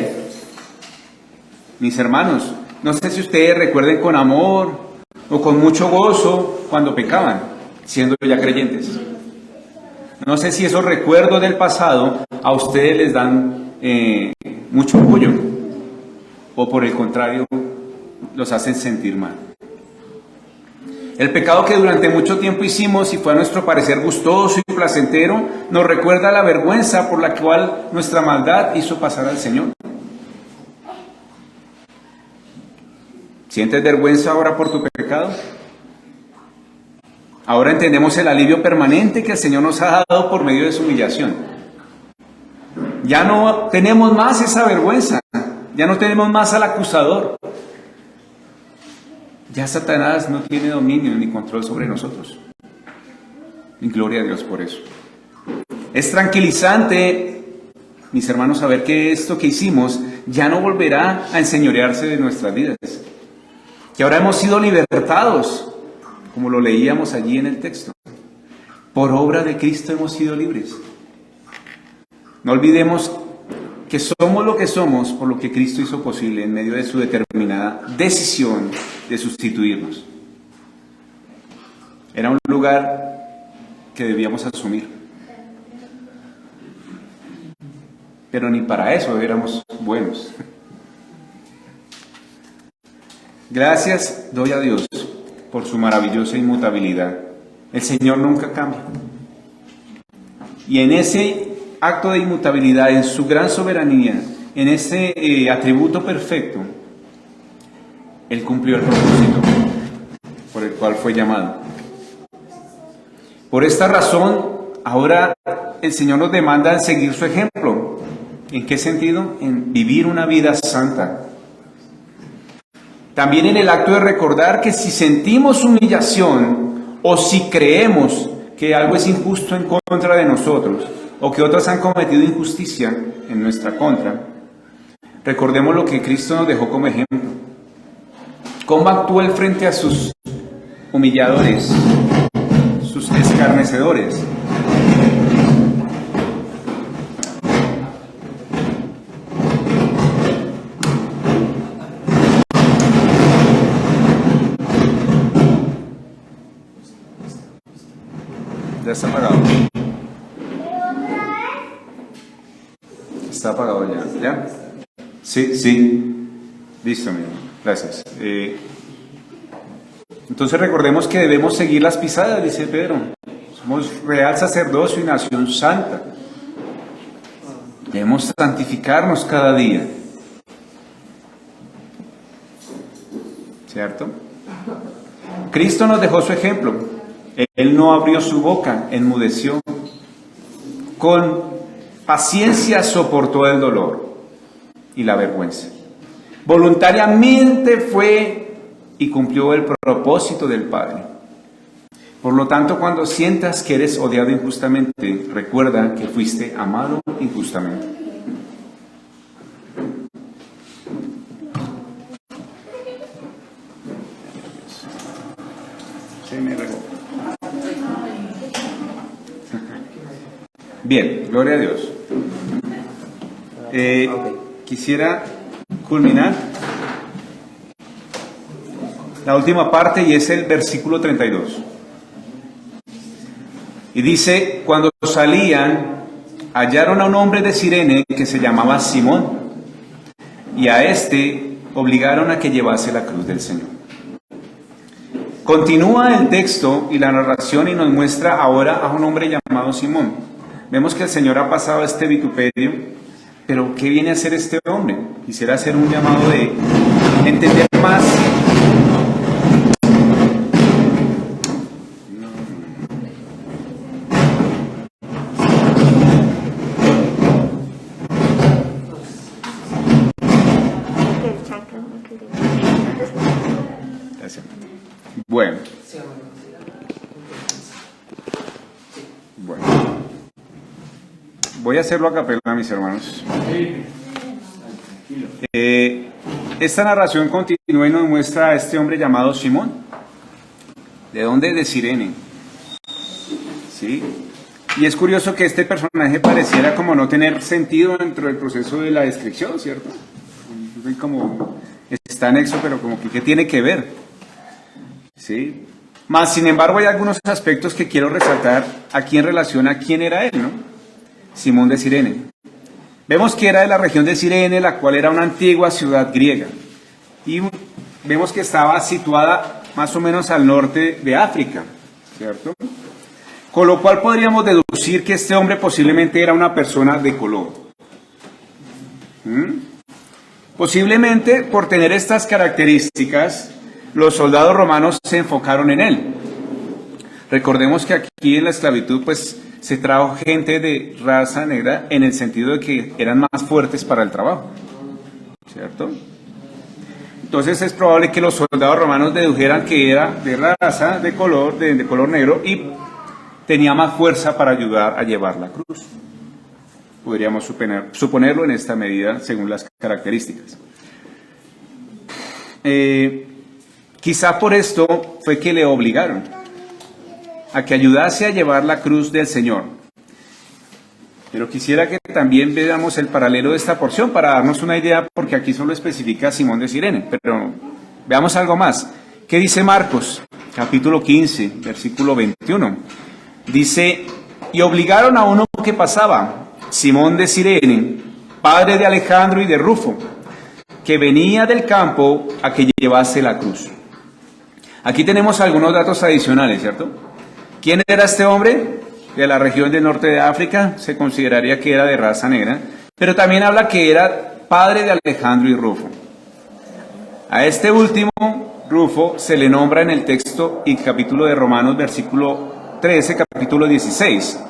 Mis hermanos, no sé si ustedes recuerden con amor o con mucho gozo cuando pecaban, siendo ya creyentes. No sé si esos recuerdos del pasado a ustedes les dan mucho orgullo o por el contrario los hacen sentir mal. El pecado que durante mucho tiempo hicimos y fue a nuestro parecer gustoso y placentero nos recuerda la vergüenza por la cual nuestra maldad hizo pasar al Señor. ¿Sientes vergüenza ahora por tu pecado? Ahora entendemos el alivio permanente que el Señor nos ha dado por medio de su humillación. Ya no tenemos más esa vergüenza, ya no tenemos más al acusador. Ya Satanás no tiene dominio ni control sobre nosotros. Y gloria a Dios por eso. Es tranquilizante, mis hermanos, saber que esto que hicimos ya no volverá a enseñorearse de nuestras vidas. Que ahora hemos sido libertados, como lo leíamos allí en el texto. Por obra de Cristo hemos sido libres. No olvidemos que somos lo que somos por lo que Cristo hizo posible en medio de su determinada decisión de sustituirnos. Era un lugar que debíamos asumir. Pero ni para eso éramos buenos. Gracias doy a Dios por su maravillosa inmutabilidad. El Señor nunca cambia. Y en ese acto de inmutabilidad, en su gran soberanía, en ese atributo perfecto, Él cumplió el propósito por el cual fue llamado. Por esta razón, ahora el Señor nos demanda seguir su ejemplo. ¿En qué sentido? En vivir una vida santa. También en el acto de recordar que si sentimos humillación o si creemos que algo es injusto en contra de nosotros o que otros han cometido injusticia en nuestra contra, recordemos lo que Cristo nos dejó como ejemplo. ¿Cómo actuó Él frente a sus humilladores, sus escarnecedores? Ya está apagado. Está apagado ya. ¿Ya? Sí. Listo, amigo. Gracias. Entonces recordemos que debemos seguir las pisadas, dice Pedro. Somos real sacerdocio y nación santa. Debemos santificarnos cada día. ¿Cierto? Cristo nos dejó su ejemplo. Él no abrió su boca, enmudeció. Con paciencia soportó el dolor y la vergüenza. Voluntariamente fue y cumplió el propósito del Padre. Por lo tanto, cuando sientas que eres odiado injustamente, recuerda que fuiste amado injustamente. Bien, gloria a Dios. Quisiera culminar la última parte y es el versículo 32. Y dice, cuando salían, hallaron a un hombre de Cirene que se llamaba Simón, y a este obligaron a que llevase la cruz del Señor. Continúa el texto y la narración y nos muestra ahora a un hombre llamado Simón. Vemos que el Señor ha pasado este vituperio, pero ¿qué viene a hacer este hombre? Quisiera hacer un llamado de entender más. Bueno. Voy a hacerlo a capela, mis hermanos. Esta narración continúa y nos muestra a este hombre llamado Simón. ¿De dónde? De Cirene. ¿Sí? Y es curioso que este personaje pareciera como no tener sentido dentro del proceso de la descripción, ¿cierto? Como está anexo, pero como que ¿qué tiene que ver? ¿Sí? Más, sin embargo, hay algunos aspectos que quiero resaltar aquí en relación a quién era él, ¿no? Simón de Cirene. Vemos que era de la región de Cirene, la cual era una antigua ciudad griega. Y vemos que estaba situada más o menos al norte de África, ¿cierto? Con lo cual podríamos deducir que este hombre posiblemente era una persona de color. Posiblemente por tener estas características, los soldados romanos se enfocaron en él. Recordemos que aquí en la esclavitud pues se trajo gente de raza negra en el sentido de que eran más fuertes para el trabajo, ¿cierto? Entonces es probable que los soldados romanos dedujeran que era de raza, de color negro y tenía más fuerza para ayudar a llevar la cruz. Podríamos suponerlo en esta medida según las características. Quizá por esto fue que le obligaron a que ayudase a llevar la cruz del Señor. Pero quisiera que también veamos el paralelo de esta porción para darnos una idea, porque aquí solo especifica Simón de Cirene, pero veamos algo más. ¿Qué dice Marcos? Capítulo 15, versículo 21. Dice, y obligaron a uno que pasaba, Simón de Cirene, padre de Alejandro y de Rufo, que venía del campo a que llevase la cruz. Aquí tenemos algunos datos adicionales, ¿cierto? ¿Quién era este hombre? De la región del norte de África, se consideraría que era de raza negra, pero también habla que era padre de Alejandro y Rufo. A este último, Rufo, se le nombra en el texto y capítulo de Romanos, versículo 13, capítulo 16.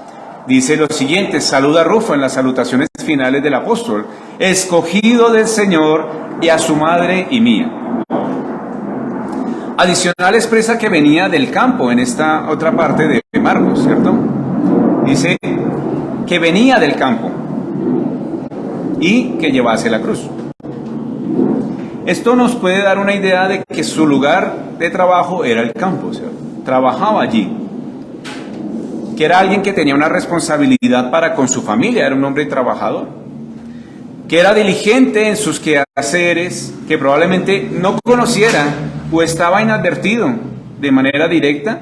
Dice lo siguiente, saluda a Rufo en las salutaciones finales del apóstol, escogido del Señor y a su madre y mía. Adicional expresa que venía del campo en esta otra parte de Marcos, ¿cierto? Dice que venía del campo y que llevase la cruz. Esto nos puede dar una idea de que su lugar de trabajo era el campo, ¿cierto? Trabajaba allí. Que era alguien que tenía una responsabilidad para con su familia, era un hombre trabajador. Que era diligente en sus quehaceres, que probablemente no conociera o estaba inadvertido de manera directa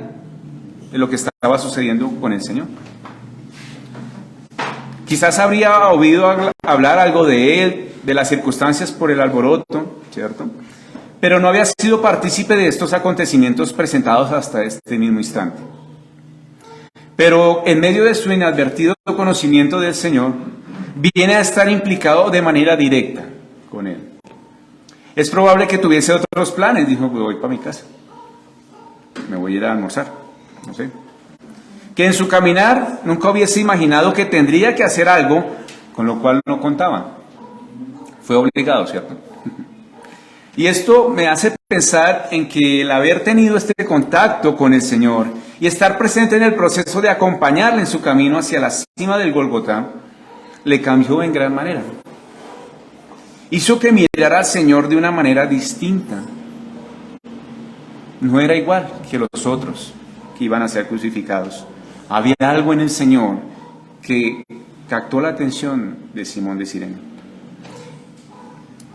de lo que estaba sucediendo con el Señor. Quizás habría oído hablar algo de él, de las circunstancias por el alboroto, ¿cierto? Pero no había sido partícipe de estos acontecimientos presentados hasta este mismo instante. Pero en medio de su inadvertido conocimiento del Señor, viene a estar implicado de manera directa con él. Es probable que tuviese otros planes, dijo, voy para mi casa, me voy a ir a almorzar, no sé. Que en su caminar nunca hubiese imaginado que tendría que hacer algo con lo cual no contaba. Fue obligado, ¿cierto? Y esto me hace pensar en que el haber tenido este contacto con el Señor y estar presente en el proceso de acompañarle en su camino hacia la cima del Gólgota, le cambió en gran manera. Hizo que mirara al Señor de una manera distinta. No era igual que los otros que iban a ser crucificados. Había algo en el Señor que captó la atención de Simón de Cirene.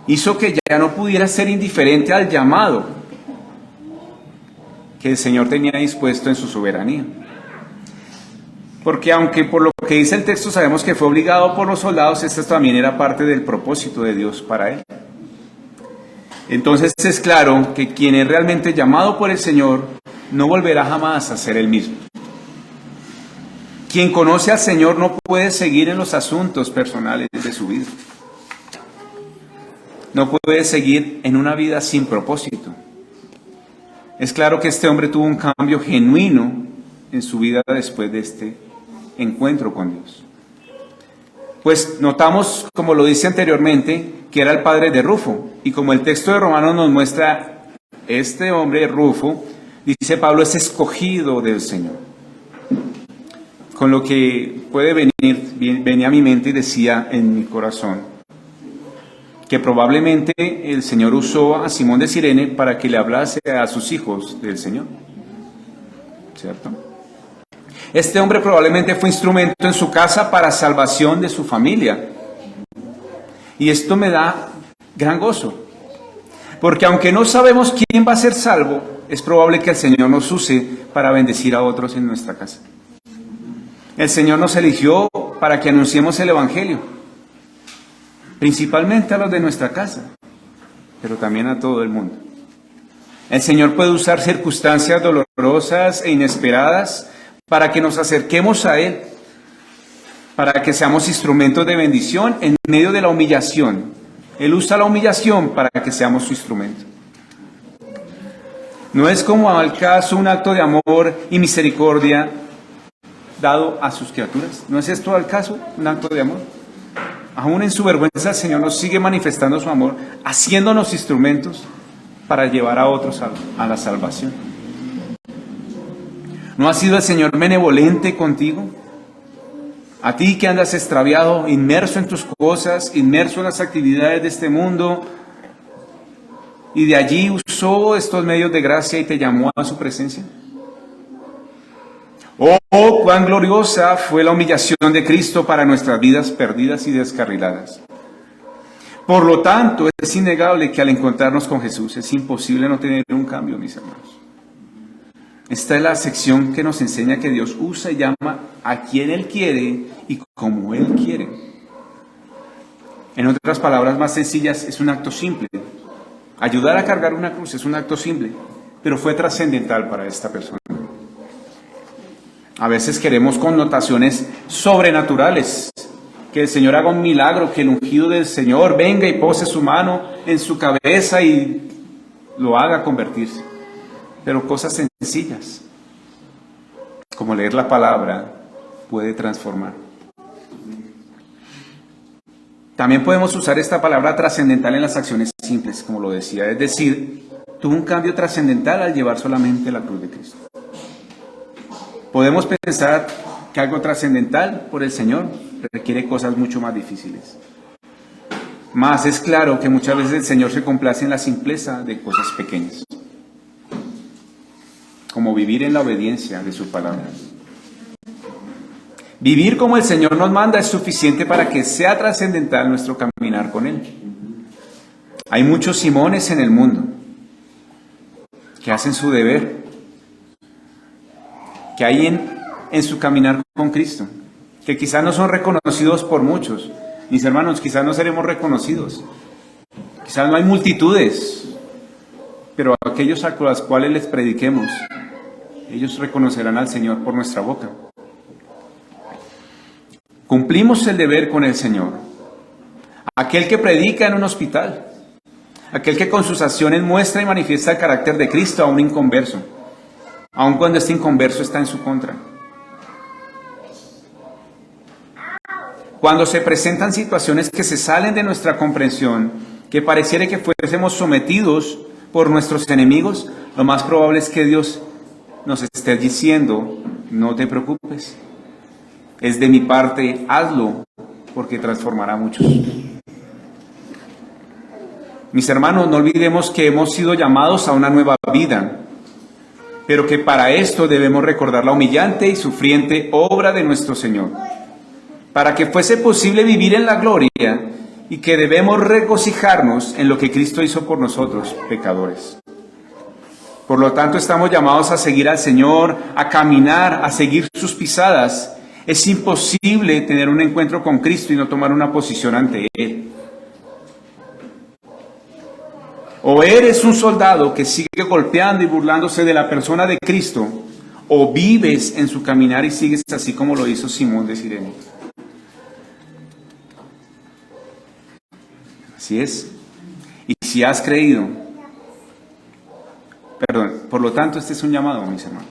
Hizo que ya no pudiera ser indiferente al llamado que el Señor tenía dispuesto en su soberanía. Porque aunque por lo que dice el texto sabemos que fue obligado por los soldados, esto también era parte del propósito de Dios para él. Entonces es claro que quien es realmente llamado por el Señor no volverá jamás a ser el mismo. Quien conoce al Señor no puede seguir en los asuntos personales de su vida. No puede seguir en una vida sin propósito. Es claro que este hombre tuvo un cambio genuino en su vida después de este encuentro con Dios. Pues notamos, como lo dice anteriormente, que era el padre de Rufo. Y como el texto de Romanos nos muestra, este hombre, Rufo, dice Pablo, es escogido del Señor. Con lo que puede venía a mi mente y decía en mi corazón, que probablemente el Señor usó a Simón de Cirene para que le hablase a sus hijos del Señor. ¿Cierto? Este hombre probablemente fue instrumento en su casa para salvación de su familia. Y esto me da gran gozo. Porque aunque no sabemos quién va a ser salvo, es probable que el Señor nos use para bendecir a otros en nuestra casa. El Señor nos eligió para que anunciemos el Evangelio. Principalmente a los de nuestra casa, pero también a todo el mundo. El Señor puede usar circunstancias dolorosas e inesperadas para que nos acerquemos a Él, para que seamos instrumentos de bendición en medio de la humillación. Él usa la humillación para que seamos su instrumento. No es como al caso un acto de amor y misericordia dado a sus criaturas. ¿No es esto al caso un acto de amor? Aún en su vergüenza el Señor nos sigue manifestando su amor, haciéndonos instrumentos para llevar a otros a la salvación. ¿No ha sido el Señor benevolente contigo? A ti que andas extraviado, inmerso en tus cosas, inmerso en las actividades de este mundo, y de allí usó estos medios de gracia y te llamó a su presencia. Oh, cuán gloriosa fue la humillación de Cristo para nuestras vidas perdidas y descarriladas. Por lo tanto, es innegable que al encontrarnos con Jesús es imposible no tener un cambio, mis hermanos. Esta es la sección que nos enseña que Dios usa y llama a quien Él quiere y como Él quiere. En otras palabras más sencillas, es un acto simple. Ayudar a cargar una cruz es un acto simple, pero fue trascendental para esta persona. A veces queremos connotaciones sobrenaturales, que el Señor haga un milagro, que el ungido del Señor venga y pose su mano en su cabeza y lo haga convertirse. Pero cosas sencillas, como leer la palabra, puede transformar. También podemos usar esta palabra trascendental en las acciones simples, como lo decía, es decir, tuvo un cambio trascendental al llevar solamente la cruz de Cristo. Podemos pensar que algo trascendental por el Señor requiere cosas mucho más difíciles. Mas es claro que muchas veces el Señor se complace en la simpleza de cosas pequeñas, como vivir en la obediencia de su palabra. Vivir como el Señor nos manda es suficiente para que sea trascendental nuestro caminar con Él. Hay muchos Simones en el mundo que hacen su deber, que hay en su caminar con Cristo, que quizás no son reconocidos por muchos. Mis hermanos, quizás no seremos reconocidos, quizás no hay multitudes, pero aquellos a los cuales les prediquemos, ellos reconocerán al Señor por nuestra boca. Cumplimos el deber con el Señor. Aquel que predica en un hospital, aquel que con sus acciones muestra y manifiesta el carácter de Cristo a un inconverso, aun cuando este inconverso está en su contra. Cuando se presentan situaciones que se salen de nuestra comprensión, que pareciera que fuésemos sometidos por nuestros enemigos, lo más probable es que Dios nos esté diciendo, no te preocupes, es de mi parte, hazlo, porque transformará a muchos. Mis hermanos, no olvidemos que hemos sido llamados a una nueva vida, pero que para esto debemos recordar la humillante y sufriente obra de nuestro Señor. para que fuese posible vivir en la gloria y que debemos regocijarnos en lo que Cristo hizo por nosotros, pecadores. Por lo tanto, estamos llamados a seguir al Señor, a caminar, a seguir sus pisadas. Es imposible tener un encuentro con Cristo y no tomar una posición ante Él. O eres un soldado que sigue golpeando y burlándose de la persona de Cristo, o vives en su caminar y sigues así como lo hizo Simón de Cirene. Así es. Y si has creído, por lo tanto, este es un llamado, mis hermanos,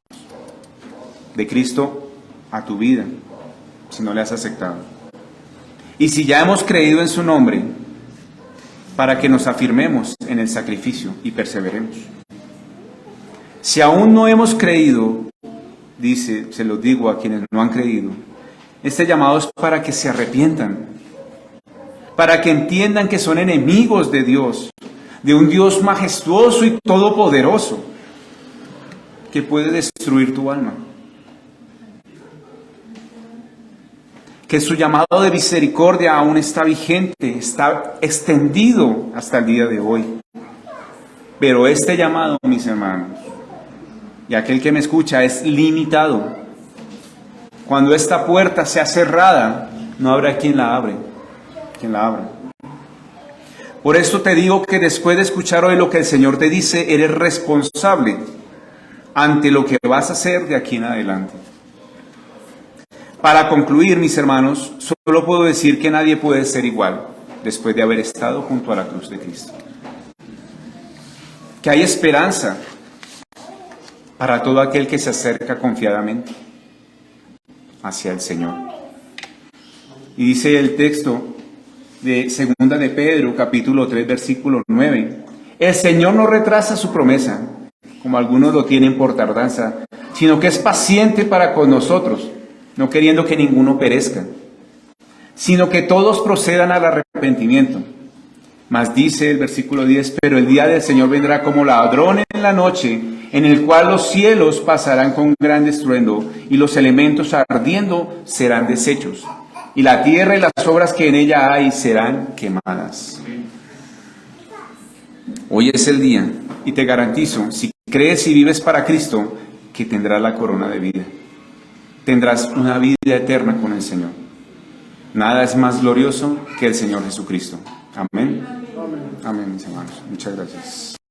de Cristo a tu vida, si no le has aceptado. Y si ya hemos creído en su nombre, para que nos afirmemos en el sacrificio y perseveremos. Si aún no hemos creído, dice, se los digo a quienes no han creído, este llamado es para que se arrepientan, para que entiendan que son enemigos de Dios, de un Dios majestuoso y todopoderoso, que puede destruir tu alma. Que su llamado de misericordia aún está vigente, está extendido hasta el día de hoy. Pero este llamado, mis hermanos, y aquel que me escucha, es limitado. Cuando esta puerta sea cerrada, no habrá quien la abra. Por esto te digo que después de escuchar hoy lo que el Señor te dice, eres responsable ante lo que vas a hacer de aquí en adelante. Para concluir, mis hermanos, solo puedo decir que nadie puede ser igual después de haber estado junto a la cruz de Cristo. Que hay esperanza para todo aquel que se acerca confiadamente hacia el Señor. Y dice el texto de Segunda de Pedro, capítulo 3, versículo 9. El Señor no retrasa su promesa, como algunos lo tienen por tardanza, sino que es paciente para con nosotros, no queriendo que ninguno perezca, sino que todos procedan al arrepentimiento. Mas dice el versículo 10, pero el día del Señor vendrá como ladrón en la noche, en el cual los cielos pasarán con gran estruendo, y los elementos ardiendo serán deshechos, y la tierra y las obras que en ella hay serán quemadas. Hoy es el día, y te garantizo, si crees y vives para Cristo, que tendrás la corona de vida. Tendrás una vida eterna con el Señor. Nada es más glorioso que el Señor Jesucristo. Amén. Amén, mis hermanos. Muchas gracias.